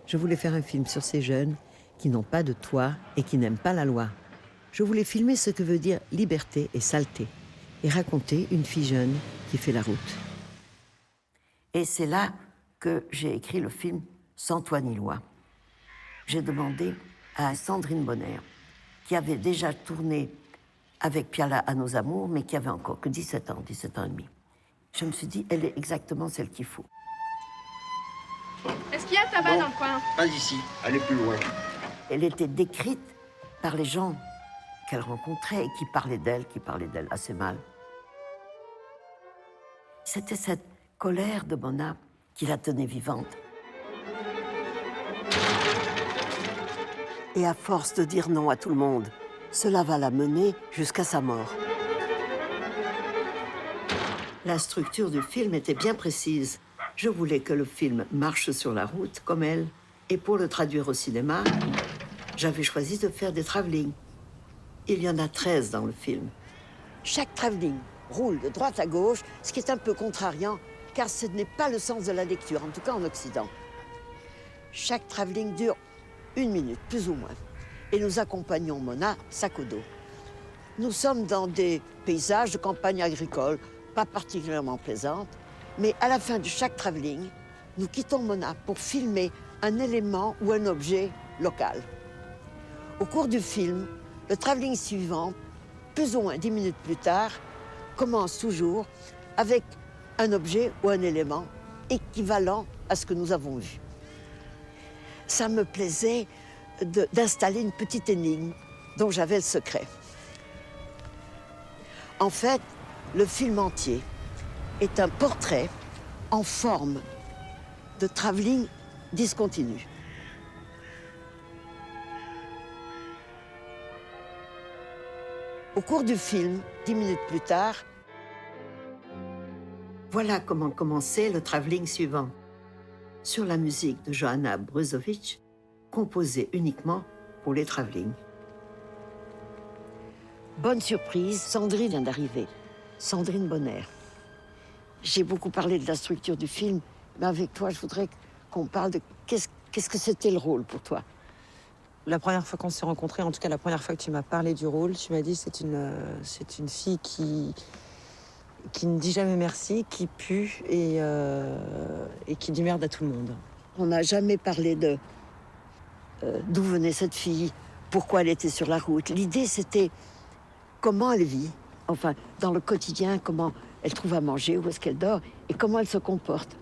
Je voulais faire un film sur ces jeunes qui n'ont pas de toit et qui n'aiment pas la loi. Je voulais filmer ce que veut dire liberté et saleté et raconter une fille jeune qui fait la route. Et c'est là que j'ai écrit le film Sans toi ni loi. J'ai demandé à Sandrine Bonnaire, qui avait déjà tourné avec Piala à nos amours, mais qui avait encore que 17 ans et demi. Je me suis dit, elle est exactement celle qu'il faut. Est-ce qu'il y a tabac dans le coin? Pas ici, allez plus loin. Elle était décrite par les gens qu'elle rencontrait et qui parlaient d'elle assez mal. C'était cette colère de Mona qui la tenait vivante. Et à force de dire non à tout le monde, cela va la mener jusqu'à sa mort. La structure du film était bien précise. Je voulais que le film marche sur la route, comme elle. Et pour le traduire au cinéma, j'avais choisi de faire des travelling. Il y en a 13 dans le film. Chaque travelling roule de droite à gauche, ce qui est un peu contrariant, car ce n'est pas le sens de la lecture, en tout cas en Occident. Chaque travelling dure 1 minute, plus ou moins. Et nous accompagnons Mona, sac au dos. Nous sommes dans des paysages de campagne agricole, pas particulièrement plaisantes, mais à la fin de chaque travelling, nous quittons Mona pour filmer un élément ou un objet local. Au cours du film, le travelling suivant, plus ou moins 10 minutes plus tard, commence toujours avec un objet ou un élément équivalent à ce que nous avons vu. Ça me plaisait d'installer une petite énigme dont j'avais le secret. En fait, le film entier est un portrait en forme de travelling discontinu. Au cours du film, 10 minutes plus tard, voilà comment commençait le travelling suivant. Sur la musique de Johanna Brusowicz, composée uniquement pour les travellings. Bonne surprise, Sandrine vient d'arriver. Sandrine Bonnaire. J'ai beaucoup parlé de la structure du film, mais avec toi, je voudrais qu'on parle de qu'est-ce que c'était le rôle pour toi. La première fois qu'on s'est rencontrés, en tout cas la première fois que tu m'as parlé du rôle, tu m'as dit c'est une fille qui ne dit jamais merci, qui pue et qui dit merde à tout le monde. On n'a jamais parlé de d'où venait cette fille, pourquoi elle était sur la route. L'idée, c'était comment elle vit, enfin, dans le quotidien, comment elle trouve à manger, où est-ce qu'elle dort, et comment elle se comporte.